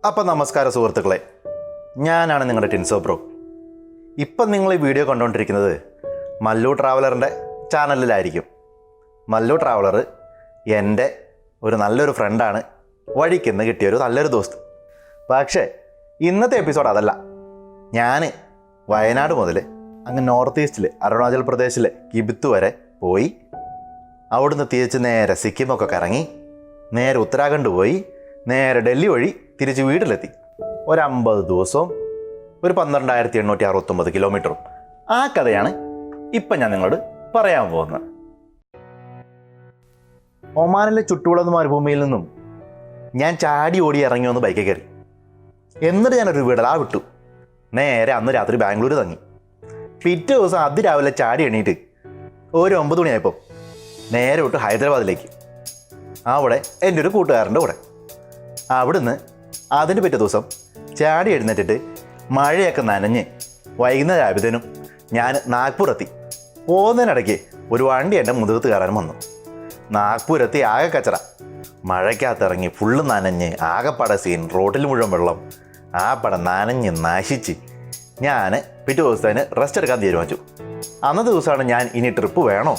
അപ്പോൾ നമസ്കാരം സുഹൃത്തുക്കളെ, ഞാനാണ് നിങ്ങളുടെ TinsoBro. ഇപ്പം നിങ്ങൾ ഈ വീഡിയോ കണ്ടുകൊണ്ടിരിക്കുന്നത് മല്ലു ട്രാവലറിൻ്റെ ചാനലിലായിരിക്കും. മല്ലു ട്രാവലർ എൻ്റെ ഒരു നല്ലൊരു ഫ്രണ്ടാണ്, വഴിക്കുന്ന് കിട്ടിയൊരു നല്ലൊരു ദോസ്ത്. പക്ഷേ ഇന്നത്തെ എപ്പിസോഡ് അതല്ല. ഞാൻ വയനാട് മുതൽ അങ്ങ് നോർത്ത് ഈസ്റ്റിൽ അരുണാചൽ പ്രദേശിലെ കിബിത്ത് വരെ പോയി അവിടുന്ന് തിരിച്ച് നേരെ സിക്കിമൊക്കെ കറങ്ങി നേരെ ഉത്തരാഖണ്ഡ് പോയി നേരെ ഡൽഹി വഴി തിരിച്ച് വീട്ടിലെത്തി. ഒരു 50 ദിവസവും ഒരു 12,869 കിലോമീറ്ററും. ആ കഥയാണ് ഇപ്പം ഞാൻ നിങ്ങളോട് പറയാൻ പോകുന്നത്. ഒമാനിലെ ചുട്ടുകുളന്ന മരുഭൂമിയിൽ നിന്നും ഞാൻ ചാടി ഓടി ഇറങ്ങി വന്ന് ബൈക്കിൽ കയറി. എന്നിട്ട് ഞാനൊരു വിടലാ വിട്ടു. നേരെ അന്ന് രാത്രി ബാംഗ്ലൂർ തങ്ങി. പിറ്റേ ദിവസം അതിരാവിലെ ചാടി എണീറ്റ് ഒരു 9 മണിയായപ്പോൾ നേരെ വിട്ടു ഹൈദരാബാദിലേക്ക്. അവിടെ എൻ്റെ ഒരു കൂട്ടുകാരൻ്റെ കൂടെ. അവിടുന്ന് അതിന് പിറ്റേ ദിവസം ചാടി എഴുന്നേറ്റിട്ട് മഴയൊക്കെ നനഞ്ഞ് വൈകുന്നേരം ആയപ്പോഴത്തേനും ഞാൻ നാഗ്പൂർ എത്തി. പോകുന്നതിനിടയ്ക്ക് ഒരു വണ്ടി എൻ്റെ മുതുകത്ത് കയറാനും വന്നു. നാഗ്പൂർ എത്തി ആകെ കച്ചറ. മഴയ്ക്കകത്തിറങ്ങി ഫുള്ള് നനഞ്ഞ് ആകെപ്പട സീൻ, റോഡിൽ മുഴുവൻ വെള്ളം. ആ പടം നനഞ്ഞ് നശിച്ച് ഞാൻ പിറ്റേ ദിവസത്തിന് റെസ്റ്റ് എടുക്കാൻ തീരുമാനിച്ചു. അന്നത്തെ ദിവസമാണ് ഞാൻ ഇനി ട്രിപ്പ് വേണോ,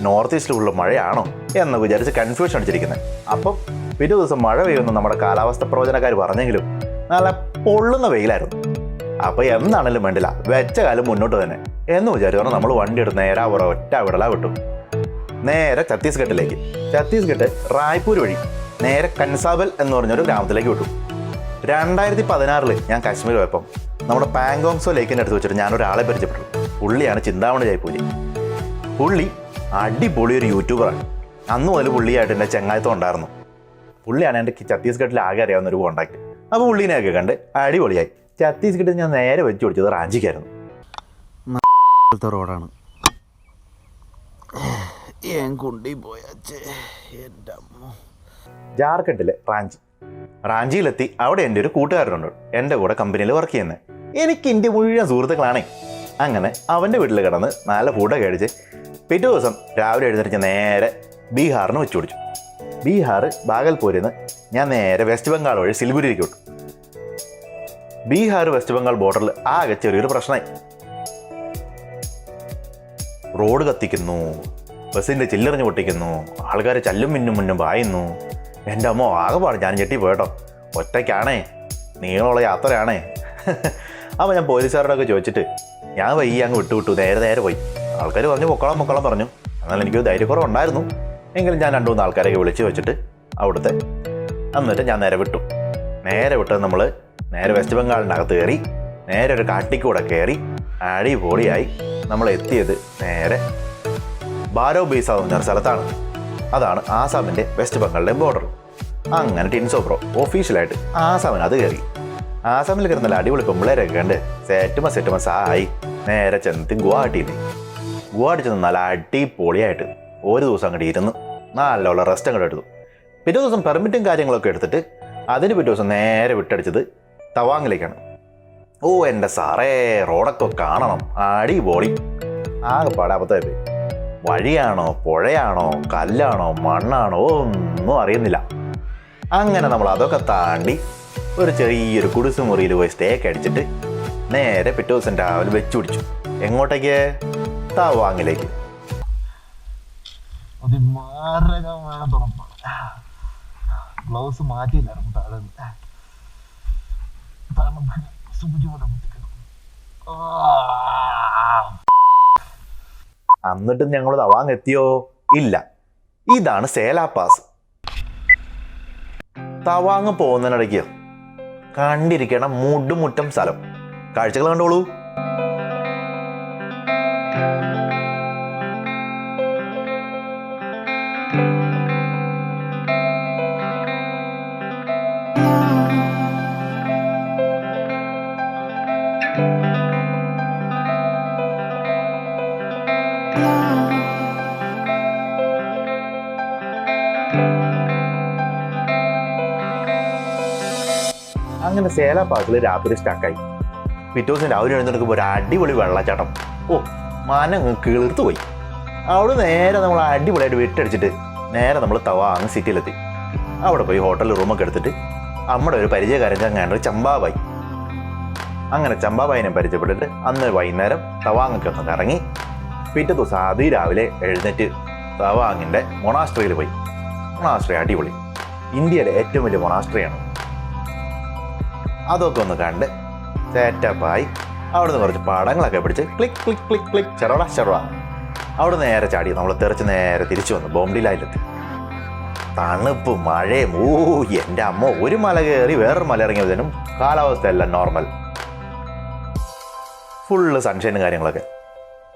നോർത്ത് ഈസ്റ്റിലുള്ള മഴയാണോ എന്നൊക്കെ വിചാരിച്ച് കൺഫ്യൂഷൻ അടിച്ചിരിക്കുന്നത്. അപ്പം പിറ്റേ ദിവസം മഴ പെയ്യുമെന്ന് നമ്മുടെ കാലാവസ്ഥ പ്രവചനക്കാർ പറഞ്ഞെങ്കിലും നല്ല പൊള്ളുന്ന വെയിലായിരുന്നു. അപ്പോൾ എന്താണെങ്കിലും വേണ്ടില്ല, വെച്ച കാലം മുന്നോട്ട് തന്നെ എന്ന് വിചാരിച്ചു നമ്മൾ വണ്ടി എടുത്ത് നേരെ ഒറ്റ വിടലാ വിട്ടു. നേരെ ഛത്തീസ്ഗഡിലേക്ക്. ഛത്തീസ്ഗഡ് റായ്പൂർ വഴി നേരെ കൻസാബൽ എന്ന് പറഞ്ഞൊരു ഗ്രാമത്തിലേക്ക് വിട്ടു. 2016 ഞാൻ കാശ്മീർ പോയപ്പം നമ്മുടെ പാങ്കോങ്സോ ലേക്കിൻ്റെ അടുത്ത് വെച്ചിട്ട് ഞാനൊരാളെ പരിചയപ്പെട്ടു. പുള്ളിയാണ് ചിന്താമണി ജയ്പൂരി. പുള്ളി അടിപൊളി ഒരു യൂട്യൂബറാണ്. അന്ന് മുതൽ പുള്ളിയായിട്ട് എൻ്റെ ചങ്ങായത്വം ഉണ്ടായിരുന്നു. പുള്ളിയാണ് എൻ്റെ ഛത്തീസ്ഗഡിൽ ആകെ അറിയാവുന്ന ഒരു കോണ്ടാക്ട്. അപ്പോൾ പുള്ളീനെയൊക്കെ കണ്ട് അടിപൊളിയായി. ഛത്തീസ്ഗഡിൽ ഞാൻ നേരെ വെച്ച് പിടിച്ചത് റാഞ്ചിക്കായിരുന്നു. റോഡാണ് ജാർഖണ്ഡിലെ റാഞ്ചിയിലെത്തി. അവിടെ എൻ്റെ ഒരു കൂട്ടുകാരനുണ്ട്, എൻ്റെ കൂടെ കമ്പനിയിൽ വർക്ക് ചെയ്യുന്നത്. എനിക്ക് ഇന്ത്യ മുഴുവൻ സുഹൃത്തുക്കളാണേ. അങ്ങനെ അവൻ്റെ വീട്ടിൽ കിടന്ന് നല്ല ഫുഡൊക്കെ കഴിച്ച് പിറ്റേ ദിവസം രാവിലെ എഴുന്നേറ്റ് നേരെ ബീഹാറിന് വെച്ച് പിടിച്ചു. ബീഹാർ ബാഗൽപൂരിൽ നിന്ന് ഞാൻ നേരെ വെസ്റ്റ് ബംഗാൾ വഴി സിലിഗുരിയിലേക്ക് വിട്ടു. ബീഹാർ വെസ്റ്റ് ബംഗാൾ ബോർഡറിൽ ആകെ ചെറിയൊരു പ്രശ്നമായി. റോഡ് കത്തിക്കുന്നു, ബസ്സിൻ്റെ ചില്ലെറിഞ്ഞ് പൊട്ടിക്കുന്നു, ആൾക്കാർ ചല്ലും മുന്നും പായുന്നു. എൻ്റെ അമ്മ ആകെപ്പാട് ഞാൻ ഞെട്ടി പോയിട്ടോ. ഒറ്റയ്ക്കാണേ, നീളമുള്ള യാത്രയാണേ. അപ്പോൾ ഞാൻ പോലീസുകാരോടൊക്കെ ചോദിച്ചിട്ട് ഞാൻ വയ്യ അങ്ങ് വിട്ടു നേരെ പോയി. ആൾക്കാർ പറഞ്ഞു പൊക്കോളം പറഞ്ഞു. എന്നാൽ എനിക്കൊരു ധൈര്യക്കുറവുണ്ടായിരുന്നു. എങ്കിലും ഞാൻ 2-3 ആൾക്കാരെയൊക്കെ വിളിച്ച് വെച്ചിട്ട് അവിടുത്തെ എന്നിട്ട് ഞാൻ നേരെ വിട്ടത് നമ്മൾ നേരെ വെസ്റ്റ് ബംഗാളിൻ്റെ അകത്ത് കയറി നേരെ ഒരു കാട്ടിക്കൂടെ കയറി അടിപൊളിയായി നമ്മൾ എത്തിയത് നേരെ ബാരോ ബീസ എന്ന് പറഞ്ഞൊരു സ്ഥലത്താണ്. അതാണ് ആസാമിൻ്റെ വെസ്റ്റ് ബംഗാളിൻ്റെ ബോർഡർ. അങ്ങനെ TinsoBro ഒഫീഷ്യലായിട്ട് ആസാമിന് അത് കയറി. ആസാമിൽ കയറി നല്ല അടിപൊളി പെമ്പിളേരൊക്കെ കണ്ട് സെറ്റുമസ് ആയി നേരെ ചെന്നിട്ട് ഗുവാഹട്ടി ചെന്ന് നല്ല അടിപൊളിയായിട്ട് ഒരു ദിവസം അങ്ങോട്ട് ഇരുന്ന് നല്ലോണം റെസ്റ്റ് അങ്ങോട്ട് എടുത്തു. പിറ്റേ ദിവസം പെർമിറ്റും കാര്യങ്ങളൊക്കെ എടുത്തിട്ട് അതിന് പിറ്റേ ദിവസം നേരെ വിട്ടടിച്ചത് തവാങ്ങിലേക്കാണ്. ഓ എൻ്റെ സാറേ, റോഡൊക്കെ കാണണം, അടിപൊളി. ആകെപ്പാടെ അബദ്ധമായി പോയി. വഴിയാണോ പുഴയാണോ കല്ലാണോ മണ്ണാണോ ഒന്നും അറിയുന്നില്ല. അങ്ങനെ നമ്മൾ അതൊക്കെ താണ്ടി ഒരു ചെറിയൊരു കുടിസുമുറിയിൽ പോയി സ്റ്റേക്ക് അടിച്ചിട്ട് നേരെ പിറ്റേ ദിവസം രാവിലെ വെച്ച് പിടിച്ചു. എങ്ങോട്ടേക്ക്? തവാങ്ങിലേക്ക്. ഗ്ലൗസ് മാറ്റിയില്ലായിരുന്നു. എന്നിട്ടും ഞങ്ങൾ തവാങ് എത്തിയോ? ഇല്ല. ഇതാണ് സേലാപ്പാസ്. തവാങ് പോകുന്നതിനിടയ്ക്ക് കണ്ടിരിക്കണ മുട്ടുമുറ്റം സ്ഥലം. കാഴ്ചകൾ കണ്ടോളൂ. അങ്ങനെ സേലാപ്പാസിൽ രാത്രി സ്റ്റാക്കായി. പിറ്റേ ദിവസം രാവിലെ എഴുന്നേൽക്കുമ്പോൾ ഒരു അടിപൊളി വെള്ളച്ചാട്ടം. ഓ, മനം കിളിർത്തു പോയി. അവിടെ നേരെ നമ്മൾ അടിപൊളിയായിട്ട് വിട്ടടിച്ചിട്ട് നേരെ നമ്മൾ തവാങ് സിറ്റിയിലെത്തി. അവിടെ പോയി ഹോട്ടലിൽ റൂമൊക്കെ എടുത്തിട്ട് നമ്മുടെ ഒരു പരിചയക്കാരൻ ചങ്ങാണ്ട് ചമ്പാബായി. അങ്ങനെ ചമ്പാബായിനെ പരിചയപ്പെട്ടിട്ട് അന്ന് വൈകുന്നേരം തവാങ്ങൊക്കെ ഒന്ന് കറങ്ങി പിറ്റേ ദിവസം അതിരാവിലെ എഴുന്നേറ്റ് തവാങ്ങിൻ്റെ മൊണാസ്ട്രിയിൽ പോയി. മൊണാസ്ട്രി അടിപൊളി, ഇന്ത്യയിലെ ഏറ്റവും വലിയ മൊണാസ്ട്രിയാണ്. അതൊക്കെ ഒന്ന് കണ്ട് സെറ്റപ്പായി അവിടുന്ന് കുറച്ച് പടങ്ങളൊക്കെ പിടിച്ച് ക്ലിക്ക് ക്ലിക്ക് ക്ലിക്ക് ക്ലിക്ക് ചെറോട ചെറോട അവിടെ നേരെ ചാടി നമ്മൾ തെറിച്ച് നേരെ തിരിച്ചു വന്നു ബോംഡിലായിലെത്തി. തണുപ്പ് മഴയും എൻ്റെ അമ്മ, ഒരു മല കയറി വേറൊരു മല ഇറങ്ങിയതിനും കാലാവസ്ഥ എല്ലാം നോർമൽ, ഫുള്ള് സൺഷൈനും കാര്യങ്ങളൊക്കെ.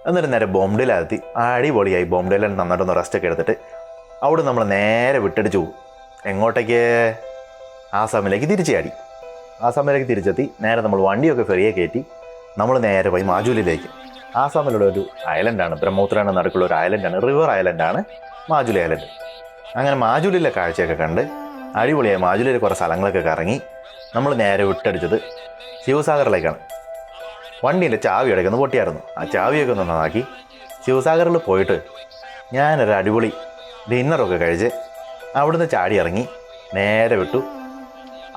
എന്നിട്ട് നേരെ ബോംഡിലെത്തി അടിപൊളിയായി. ബോംഡിലിൽ നന്നായിട്ടൊന്ന് റെസ്റ്റൊക്കെ എടുത്തിട്ട് അവിടെ നമ്മൾ നേരെ വിട്ടടിച്ചു പോകും. എങ്ങോട്ടേക്ക്? ആസാമിലേക്ക് തിരിച്ചു ചാടി. ആസാമിലേക്ക് തിരിച്ചെത്തി നേരെ നമ്മൾ വണ്ടിയൊക്കെ ഫെറിയെ കയറ്റി നമ്മൾ നേരെ പോയി മാജുലിയിലേക്ക്. ആസാമിലുള്ള ഒരു ഐലൻഡാണ്, ബ്രഹ്മപുത്രയുടെ നടുക്കുള്ള ഒരു ഐലൻഡാണ്, റിവർ ഐലൻഡാണ് മാജുലി ഐലൻഡ്. അങ്ങനെ മാജുലിയിലെ കാഴ്ചയൊക്കെ കണ്ട് അടിപൊളിയായി മാജുലിയിൽ കുറേ സ്ഥലങ്ങളൊക്കെ കറങ്ങി നമ്മൾ നേരെ വിട്ടടിച്ചത് ശിവസാഗറിലേക്കാണ്. വണ്ടീൻ്റെ ചാവി ഇടയ്ക്കൊന്ന് പൊട്ടിയായിരുന്നു. ആ ചാവിയൊക്കെ ഒന്ന് നന്നാക്കി ശിവസാഗറിൽ പോയിട്ട് ഞാനൊരു അടിപൊളി ഡിന്നറൊക്കെ കഴിച്ച് അവിടുന്ന് ചാടി ഇറങ്ങി നേരെ വിട്ടു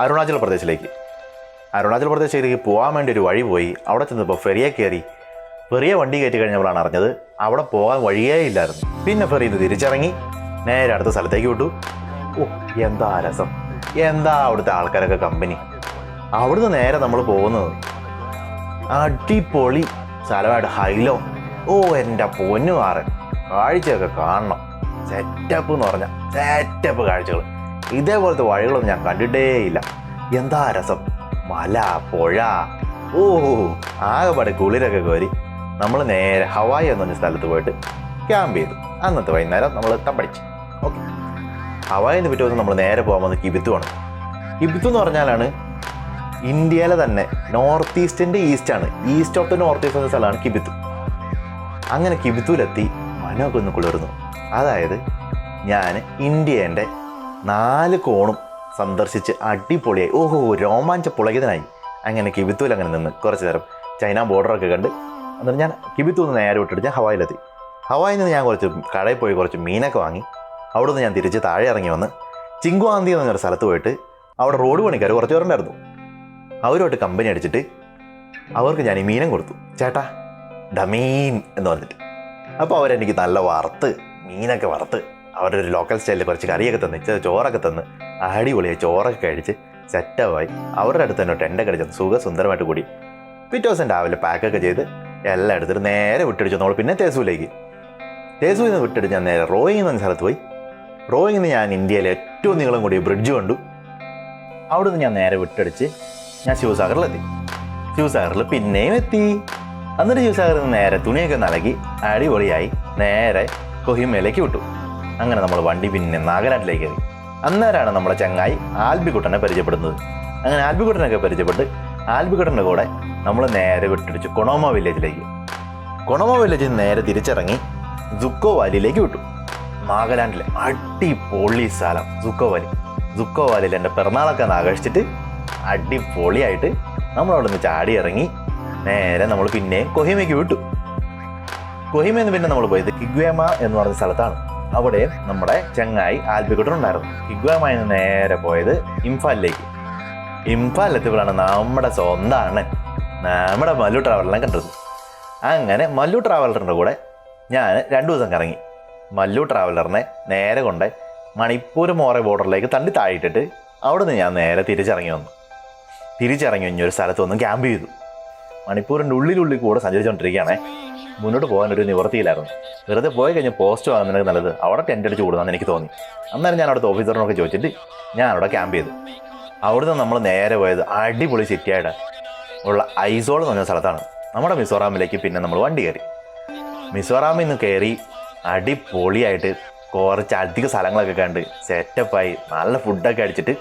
അരുണാചൽ പ്രദേശിലേക്ക്. അരുണാചൽ പ്രദേശിലേക്ക് പോകാൻ വേണ്ടി ഒരു വഴി പോയി. അവിടെ ചെന്നപ്പോൾ ഫെറിയെ കയറി. ഫെറിയെ വണ്ടി കയറ്റി കഴിഞ്ഞപ്പോഴാണ് അറിഞ്ഞത് അവിടെ പോകാൻ വഴിയേ ഇല്ലായിരുന്നു. പിന്നെ ഫെറിയിൽ നിന്ന് തിരിച്ചിറങ്ങി നേരെ അടുത്ത സ്ഥലത്തേക്ക് വിട്ടു. എന്താ രസം, എന്താ അവിടുത്തെ ആൾക്കാരൊക്കെ കമ്പനി. അവിടുന്ന് നേരെ നമ്മൾ പോകുന്നത് അടിപൊളി സ്ഥലമായിട്ട് ഹൈലോ. എൻ്റെ പൊന്നു മാറൻ, കാഴ്ചയൊക്കെ കാണണം. സെറ്റപ്പ് എന്ന് പറഞ്ഞാൽ സെറ്റപ്പ് കാഴ്ചകൾ. ഇതേപോലത്തെ വഴികളൊന്നും ഞാൻ കണ്ടിട്ടേയില്ല. എന്താ രസം, മല, പുഴ, ആകെപ്പാടെ കുളിരൊക്കെ കയറി നമ്മൾ നേരെ ഹവായി എന്ന് പറഞ്ഞ സ്ഥലത്ത് പോയിട്ട് ക്യാമ്പ് ചെയ്തു. അന്നത്തെ വൈകുന്നേരം നമ്മൾ തമ്പടിച്ചു. ഓക്കെ, ഹവായിൽ നിന്ന് പിറ്റേ ദിവസം നമ്മൾ നേരെ പോകാൻ വന്നത് കിബിത്തുവാണ്. കിബിത്തു എന്ന് പറഞ്ഞാലാണ് ഇന്ത്യയിലെ തന്നെ നോർത്ത് ഈസ്റ്റിൻ്റെ ഈസ്റ്റാണ്, east of the north east എന്ന സ്ഥലമാണ് കിബിത്തു. അങ്ങനെ കിബിത്തുവിലെത്തി മനമൊക്കെ ഒന്ന് കുളിർന്നു. അതായത് ഞാൻ ഇന്ത്യേൻ്റെ 4 കോണും സന്ദർശിച്ച് അടിപൊളിയായി. രോമാഞ്ച പുളകിതനായി. അങ്ങനെ കിബിത്തുവിൽ അങ്ങനെ നിന്ന് കുറച്ച് നേരം ചൈന ബോർഡറൊക്കെ കണ്ട് എന്നിട്ട് ഞാൻ കിബിത്തു നിന്ന് നേരെ വിട്ടിട്ട് ഞാൻ ഹവായിലെത്തി. ഹവായിൽ നിന്ന് ഞാൻ കുറച്ച് കടയിൽ പോയി കുറച്ച് മീനൊക്കെ വാങ്ങി അവിടെ നിന്ന് ഞാൻ തിരിച്ച് താഴെ ഇറങ്ങി വന്ന് ചിങ്കുവാന്തി എന്ന് പറഞ്ഞൊരു സ്ഥലത്ത് പോയിട്ട് അവിടെ റോഡ് പണിക്കാർ കുറച്ച് പേരുണ്ടായിരുന്നു. അവരുമായിട്ട് കമ്പനി അടിച്ചിട്ട് അവർക്ക് ഞാൻ ഈ മീനും കൊടുത്തു. ചേട്ടാ ഡമീൻ എന്ന് പറഞ്ഞിട്ട്. അപ്പോൾ അവരെനിക്ക് നല്ല വറുത്ത് മീനൊക്കെ വറുത്ത് അവരുടെ ഒരു ലോക്കൽ സ്റ്റൈലിൽ കുറച്ച് കറിയൊക്കെ തന്ന് ചോറൊക്കെ തന്ന് അടിപൊളിയായി ചോറൊക്കെ കഴിച്ച് സെറ്റപ്പായി. അവരുടെ അടുത്ത് തന്നെ ടെൻ്റൊക്കെ അടിച്ച് സുഖസുന്ദരമായിട്ട് കൂടി പിറ്റേ ദിവസം രാവിലെ പാക്കൊക്കെ ചെയ്ത് എല്ലാം എടുത്തിട്ട് നേരെ വിട്ടടിച്ചു നമ്മൾ പിന്നെ തേസൂലേക്ക്. തേസൂരിൽ നിന്ന് വിട്ടടിച്ച് ഞാൻ നേരെ റോയിങ് എന്ന സ്ഥലത്ത് പോയി. റോയിങ്ങിൽ നിന്ന് ഞാൻ ഇന്ത്യയിലെ ഏറ്റവും നീളം കൂടിയ ബ്രിഡ്ജ് കണ്ടു. അവിടെ നിന്ന് ഞാൻ നേരെ വിട്ടടിച്ച് ഞാൻ ശിവസാഗറിലെത്തി. ശിവസാഗറിൽ പിന്നെയും എത്തി. എന്നിട്ട് ശിവസാഗറിൽ നിന്ന് നേരെ തുണിയൊക്കെ നൽകി അടിപൊളിയായി നേരെ കൊഹിമയിലേക്ക് വിട്ടു. അങ്ങനെ നമ്മൾ വണ്ടി പിന്നെ നാഗാലാൻഡിലേക്ക് കയറി. അന്നേരമാണ് നമ്മുടെ ചങ്ങായി ആൽബിക്കുട്ടനെ പരിചയപ്പെടുന്നത്. അങ്ങനെ ആൽബിക്കുട്ടനൊക്കെ പരിചയപ്പെട്ട് ആൽബിക്കുട്ടൻ്റെ കൂടെ നമ്മൾ നേരെ വിട്ടടിച്ചു കൊണോമ വില്ലേജിലേക്ക്. കൊണോമ വില്ലേജിൽ നിന്ന് നേരെ തിരിച്ചിറങ്ങി സുക്കോ വാലിയിലേക്ക് വിട്ടു. നാഗാലാൻഡിലെ അടിപൊളി സ്ഥലം സുക്കോ വാലി. സുക്കോ വാലിയിൽ എൻ്റെ പിറന്നാളൊക്കെ ആഘോഷിച്ചിട്ട് അടിപൊളിയായിട്ട് നമ്മളവിടെ നിന്ന് ചാടി ഇറങ്ങി നേരെ നമ്മൾ പിന്നെയും കൊഹിമയ്ക്ക് വിട്ടു. കൊഹിമയിൽ നിന്ന് പിന്നെ നമ്മൾ പോയത് കിഗ്വേമ എന്ന് പറഞ്ഞ സ്ഥലത്താണ്. അവിടെ നമ്മുടെ ചങ്ങായി ആൽബിക്കുട്ടൻ ഉണ്ടായിരുന്നു. കിഗ്വേമയിൽ നിന്ന് നേരെ പോയത് ഇംഫാലിലേക്ക്. ഇംഫാലിലെത്തിയപ്പോഴാണ് നമ്മുടെ സ്വന്തമാണ് നമ്മുടെ മല്ലു ട്രാവലറിനെ കണ്ടത്. അങ്ങനെ മല്ലു ട്രാവലറിൻ്റെ കൂടെ ഞാൻ 2 ദിവസം കറങ്ങി. മല്ലു ട്രാവലറിനെ നേരെ കൊണ്ട് മണിപ്പൂർ മോറെ ബോർഡറിലേക്ക് തണ്ടി താഴിട്ടിട്ട് അവിടെ നിന്ന് ഞാൻ നേരെ തിരിച്ചിറങ്ങി വന്നു. തിരിച്ചിറങ്ങി കഴിഞ്ഞൊരു സ്ഥലത്ത് വന്ന് ക്യാമ്പ് ചെയ്തു. മണിപ്പൂരിൻ്റെ ഉള്ളിൽ കൂടെ സഞ്ചരിച്ചുകൊണ്ടിരിക്കുകയാണേ. മുന്നോട്ട് പോകാനൊരു നിവൃത്തിയിലായിരുന്നു. വെറുതെ പോയി കഴിഞ്ഞ് പോസ്റ്റ് വാങ്ങുന്നതിന് നല്ലത് അവിടെ ടെൻ്റ് അടിച്ച് കൂടുന്നതെന്ന് എനിക്ക് തോന്നി. അന്നേരം ഞാൻ അവിടുത്തെ ഓഫീസറിനൊക്കെ ചോദിച്ചിട്ട് ഞാൻ അവിടെ ക്യാമ്പ് ചെയ്തു. അവിടുന്ന് നമ്മൾ നേരെ പോയത് അടിപൊളി സിറ്റിയായിട്ട് ഉള്ള ഐസോൾ എന്ന് പറഞ്ഞ സ്ഥലത്താണ്. നമ്മുടെ മിസോറാമിലേക്ക് പിന്നെ നമ്മൾ വണ്ടി കയറി. മിസോറാമിൽ നിന്ന് കയറി അടിപൊളിയായിട്ട് കുറച്ച് അധിക സ്ഥലങ്ങളൊക്കെ കണ്ട് സെറ്റപ്പായി നല്ല ഫുഡൊക്കെ അടിച്ചിട്ട്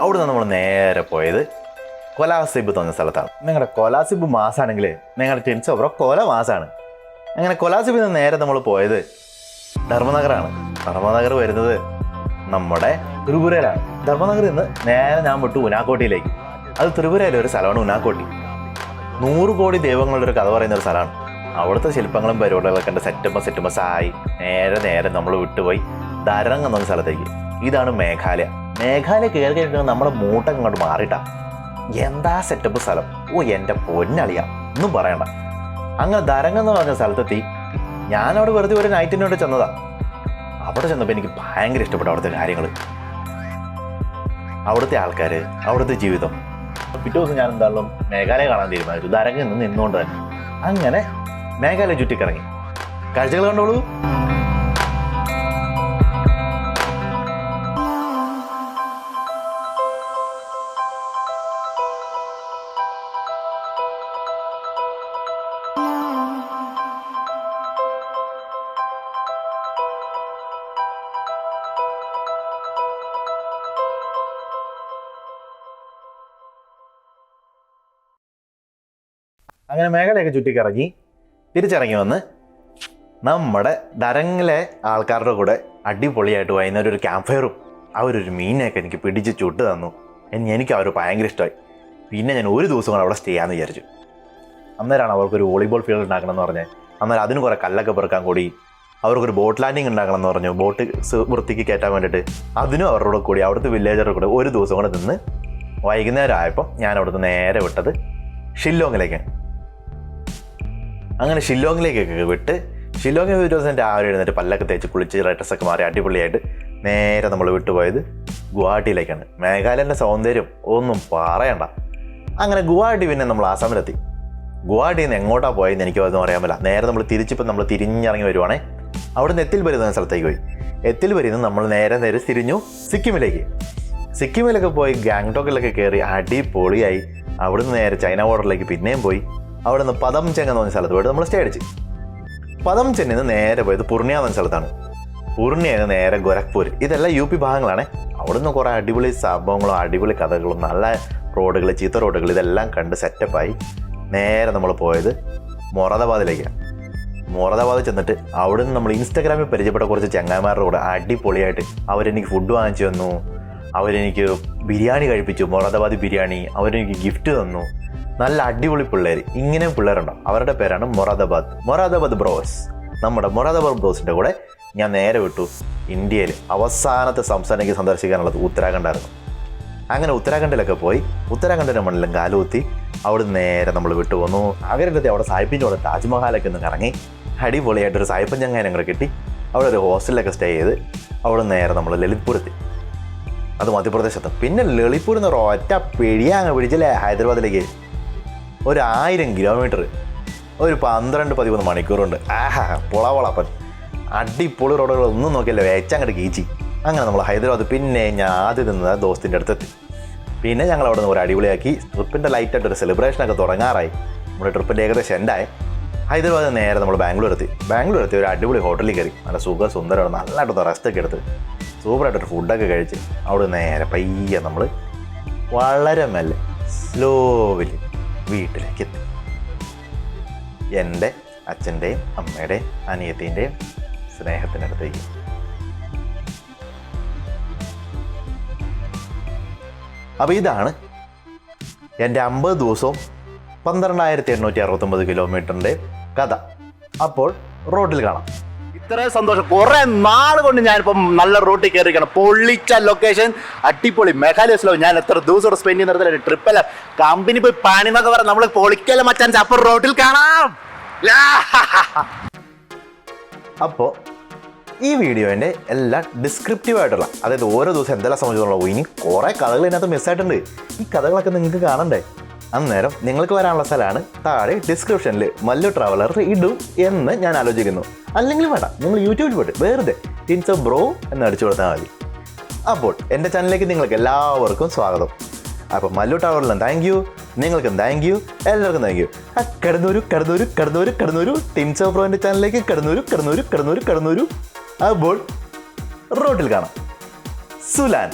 അവിടുന്ന് നമ്മൾ നേരെ പോയത് കൊലാസിബ് എന്ന് പറഞ്ഞ സ്ഥലത്താണ്. നിങ്ങളുടെ കൊലാസിബ് മാസമാണെങ്കിൽ നിങ്ങളുടെ ടിൻസോബ്രോ കൊല മാസമാണ്. അങ്ങനെ കൊലാസിബിൽ നിന്ന് നേരെ നമ്മൾ പോയത് ധർമ്മനഗറാണ്. ധർമ്മനഗർ വരുന്നത് നമ്മുടെ ത്രിപുരയിലാണ്. ധർമ്മനഗറിൽ നിന്ന് നേരെ ഞാൻ വിട്ടു ഉനാക്കോട്ടിയിലേക്ക്. അത് ത്രിപുരയിലെ ഒരു സ്ഥലമാണ് ഉനാക്കോട്ടി. 100 കോടി ദൈവങ്ങളുടെ ഒരു കഥ പറയുന്ന ഒരു സ്ഥലമാണ്. അവിടുത്തെ ശില്പങ്ങളും പരിപാടികളൊക്കെ കണ്ട് സെറ്റുമ്പസ് ആയി നേരെ നമ്മൾ വിട്ടുപോയി ദരങ് എന്ന സ്ഥലത്തേക്ക്. ഇതാണ് മേഘാലയ. മേഘാലയ കയറി കഴിഞ്ഞിട്ട് നമ്മുടെ മൂട്ടൊക്കെ ഇങ്ങോട്ട് മാറിയിട്ടാ. എന്താ സെറ്റപ്പ് സ്ഥലം! ഓ എൻ്റെ പൊന്നളിയ, ഒന്നും പറയണ്ട. അങ്ങനെ ദരങ്ങെന്ന് പറഞ്ഞ സ്ഥലത്തെത്തി. ഞാനവിടെ വെറുതെ ഒരു നൈറ്റിനോട് ചെന്നതാ. അവിടെ ചെന്നപ്പോൾ എനിക്ക് ഭയങ്കര ഇഷ്ടപ്പെട്ടു അവിടുത്തെ കാര്യങ്ങൾ, അവിടുത്തെ ആൾക്കാർ, അവിടുത്തെ ജീവിതം. പിറ്റേ ദിവസം ഞാൻ എന്തായാലും മേഘാലയ കാണാൻ തീരുമാനിച്ചു, ദരങ്ങിൽ നിന്ന് നിന്നുകൊണ്ട് തന്നെ. അങ്ങനെ മേഘാലയ ചുറ്റിക്കിറങ്ങി. കാഴ്ചകൾ കണ്ടോളൂ. അങ്ങനെ മേഘാലയൊക്കെ ചുറ്റിക്കിറങ്ങി തിരിച്ചിറങ്ങി വന്ന് നമ്മുടെ ദരങ്ങിലെ ആൾക്കാരുടെ കൂടെ അടിപൊളിയായിട്ട് വൈകുന്നേരം ഒരു ക്യാമ്പ് ഫയറും അവരൊരു മീനെയൊക്കെ എനിക്ക് പിടിച്ച് ചുട്ട് തന്നു. എനിക്ക് അവർ ഭയങ്കര ഇഷ്ടമായി. പിന്നെ ഞാൻ ഒരു ദിവസം കൂടെ അവിടെ സ്റ്റേ ചെയ്യാമെന്ന് വിചാരിച്ചു. അന്നേരമാണ് അവർക്കൊരു വോളിബോൾ ഫീൽഡ് ഉണ്ടാക്കണമെന്ന് പറഞ്ഞത്. അന്നേരം അതിന് കുറേ കല്ലൊക്കെ പെറുക്കാൻ കൂടി. അവർക്കൊരു ബോട്ട് ലാൻഡിങ് ഉണ്ടാക്കണം എന്ന് പറഞ്ഞു, ബോട്ട് വൃത്തിക്ക് കയറ്റാൻ വേണ്ടിയിട്ട്. അതിനും അവരുടെ കൂടി അവിടുത്തെ വില്ലേജറുടെ കൂടെ ഒരു ദിവസം കൂടെ നിന്ന് വൈകുന്നേരം ആയപ്പോൾ ഞാൻ അവിടുന്ന് നേരെ വിട്ടത് ഷില്ലോങ്ങിലേക്കാണ്. അങ്ങനെ ഷില്ലോങ്ങിലേക്കൊക്കെ വിട്ട് ഷില്ലോങ്ങിൽ ഒരു ദിവസം രാവിലെ എഴുന്നേറ്റ് പല്ലൊക്കെ തേച്ച് കുളിച്ച് ഡ്രസ്സൊക്കെ മാറി അടിപൊളിയായിട്ട് നേരെ നമ്മൾ വിട്ടുപോയത് ഗുവാഹട്ടിയിലേക്കാണ്. മേഘാലയൻ്റെ സൗന്ദര്യം ഒന്നും പറയണ്ട. അങ്ങനെ ഗുവാഹട്ടി പിന്നെ നമ്മൾ ആസാമിലെത്തി. ഗുവാഹട്ടിയിൽ നിന്ന് എങ്ങോട്ടാണ് പോയതെന്ന് എനിക്കതൊന്നും അറിയാൻ പറ്റില്ല. നേരെ നമ്മൾ തിരിഞ്ഞിറങ്ങി വരുവാണേ. അവിടുന്ന് എത്തിൽബരി എന്ന സ്ഥലത്തേക്ക് പോയി. എത്തിൽബരിയിൽ നിന്ന് നമ്മൾ നേരെ തിരിഞ്ഞു സിക്കിമിലേക്ക്. സിക്കിമിലൊക്കെ പോയി ഗാങ്ടോക്കിലൊക്കെ കയറി അടിപൊളിയായി. അവിടുന്ന് നേരെ ചൈന ബോർഡറിലേക്ക് പിന്നെയും പോയി. അവിടുന്ന് പദംചെങ് എന്ന് പറഞ്ഞ സ്ഥലത്ത് പോയിട്ട് നമ്മൾ സ്റ്റേ അടിച്ച്. പദംചെങ്ങിൽ നിന്ന് നേരെ പോയത് പൂർണിയ എന്ന സ്ഥലത്താണ്. പൂർണിയയിൽ നിന്ന് നേരെ ഗോരഖ്പൂർ. ഇതെല്ലാം UP ഭാഗങ്ങളാണ്. അവിടുന്ന് കുറേ അടിപൊളി സംഭവങ്ങളും അടിപൊളി കഥകളും നല്ല റോഡുകൾ, ചീത്ത റോഡുകൾ ഇതെല്ലാം കണ്ട് സെറ്റപ്പായി നേരെ നമ്മൾ പോയത് മൊറാദാബാദിലേക്കാണ്. മൊറാദാബാദിൽ ചെന്നിട്ട് അവിടുന്ന് നമ്മൾ ഇൻസ്റ്റാഗ്രാമിൽ പരിചയപ്പെട്ട കുറച്ച് ചങ്ങായിമാരുടെ കൂടെ അടിപൊളിയായിട്ട് അവരെനിക്ക് ഫുഡ് വാങ്ങിച്ചു തന്നു. അവരെനിക്ക് ബിരിയാണി കഴിപ്പിച്ചു, മൊറാദാബാദി ബിരിയാണി. അവരെനിക്ക് ഗിഫ്റ്റ് തന്നു. നല്ല അടിപൊളി പിള്ളേർ. ഇങ്ങനെയും പിള്ളേരുണ്ടോ. അവരുടെ പേരാണ് മൊറാദാബാദ് ബ്രോസ്. നമ്മുടെ മൊറാദാബാദ് ബ്രോസിൻ്റെ കൂടെ ഞാൻ നേരെ വിട്ടു ഇന്ത്യയിൽ അവസാനത്തെ സംസ്ഥാനത്തേക്ക് സന്ദർശിക്കാനുള്ളത് ഉത്തരാഖണ്ഡായിരുന്നു. അങ്ങനെ ഉത്തരാഖണ്ഡിലൊക്കെ പോയി ഉത്തരാഖണ്ഡിൻ്റെ മണ്ണിലും കാലുകുത്തി അവിടെ നേരെ നമ്മൾ വിട്ടു വന്നു. അവരുടെ അവിടെ സായിപ്പിൻ്റെ കൂടെ താജ്മഹാലൊക്കെ ഒന്ന് കറങ്ങി അടിപൊളിയായിട്ടൊരു സായിപ്പൻ ചങ്ങാനും കൂടെ കിട്ടി. അവിടെ ഒരു ഹോസ്റ്റലിലൊക്കെ സ്റ്റേ ചെയ്ത് അവിടെ നേരെ നമ്മൾ ലളിത്പൂരെത്തി. അത് മധ്യപ്രദേശത്ത്. പിന്നെ ലളിത്പൂരിൽ നിന്ന് ഒറ്റ പിടിയാങ്ങ് പിടിച്ചില്ലേ ഹൈദരാബാദിലേക്ക്. ഒരു 1000 കിലോമീറ്റർ, ഒരു 12-13 മണിക്കൂറുണ്ട്. പൊളാപ്പൻ അടിപൊളി റോഡുകൾ ഒന്നും നോക്കിയല്ലേ വെച്ചങ്ങോട്ട് കീച്ചി. അങ്ങനെ നമ്മൾ ഹൈദരാബാദ്. പിന്നെ ഞാൻ ആദ്യം നിന്നത് ദോസ്തിൻ്റെ അടുത്തെത്തി. പിന്നെ ഞങ്ങൾ അവിടെ നിന്ന് ഒരു അടിപൊളിയാക്കി. ട്രിപ്പിൻ്റെ ലൈറ്റായിട്ടൊരു സെലിബ്രേഷനൊക്കെ തുടങ്ങാറായി. നമ്മുടെ ട്രിപ്പിൻ്റെ ഏകദേശം എൻഡായി. ഹൈദരാബാദിൽ നേരെ നമ്മൾ ബാംഗ്ലൂർ എത്തി ഒരു അടിപൊളി ഹോട്ടലിൽ കയറി. നല്ല സുന്ദരമാണ്. നല്ലതായിട്ടൊന്ന് റെസ്റ്റൊക്കെ എടുത്ത് സൂപ്പറായിട്ടൊരു ഫുഡൊക്കെ കഴിച്ച് അവിടെ നേരെ പയ്യെ നമ്മൾ വളരെ മെല്ലെ സ്ലോവില് വീട്ടിലേക്ക് എത്തി. എൻ്റെ അച്ഛൻ്റെയും അമ്മയുടെയും അനിയത്തിൻ്റെയും സ്നേഹത്തിനടുത്തേക്ക്. അപ്പോൾ ഇതാണ് എൻ്റെ 50 ദിവസവും 12,869 കിലോമീറ്ററിൻ്റെ കഥ. അപ്പോൾ റോഡിൽ കാണാം. ഇത്രയും സന്തോഷം. കുറെ നാൾ കൊണ്ട് ഞാനിപ്പം നല്ല റൂട്ടിൽ കയറിക്കണം. പൊള്ളിച്ച ലൊക്കേഷൻ, അടിപൊളി മെഗാലിയസിലോ. ഞാൻ എത്ര ദിവസം സ്പെൻഡ് ചെയ്യുന്ന ട്രിപ്പല്ല. കമ്പനി പോയി പണി എന്നൊക്കെ പറയാം. നമ്മൾ പൊളിക്കല്ല മച്ചാൻ. അപ്പോൾ റോഡിൽ കാണാം. അപ്പോൾ ഈ വീഡിയോൻ്റെ എല്ലാം ഡിസ്ക്രിപ്റ്റീവായിട്ടുള്ള, അതായത് ഓരോ ദിവസം എന്തെല്ലാം സംബന്ധിച്ചുള്ള ഇനി കുറേ കഥകൾ ഇതിനകത്ത് മിസ്സായിട്ടുണ്ട്. ഈ കഥകളൊക്കെ നിങ്ങൾക്ക് കാണണ്ടേ? അന്നേരം നിങ്ങൾക്ക് വരാനുള്ള സ്ഥലമാണ് താഴെ ഡിസ്ക്രിപ്ഷനിൽ മല്ലു ട്രാവലർ ഇടും എന്ന് ഞാൻ ആലോചിക്കുന്നു. അല്ലെങ്കിൽ വേണ്ട, നിങ്ങൾ യൂട്യൂബിൽ പോയിട്ട് വെറുതെ TinsoBro എന്ന് അടിച്ചു കൊടുത്താൽ മതി. അപ്പോൾ എൻ്റെ ചാനലിലേക്ക് നിങ്ങൾക്ക് എല്ലാവർക്കും സ്വാഗതം. അപ്പോൾ മല്ലു ട്രാവലറിലും താങ്ക് യു, നിങ്ങൾക്കും താങ്ക് യു, എല്ലാവർക്കും താങ്ക് യു. കടന്നൂരു TinsoBroൻ്റെ ചാനലിലേക്ക് കടന്നൂരു. അപ്പോൾ റോഡിൽ കാണാം. സുലാൻ.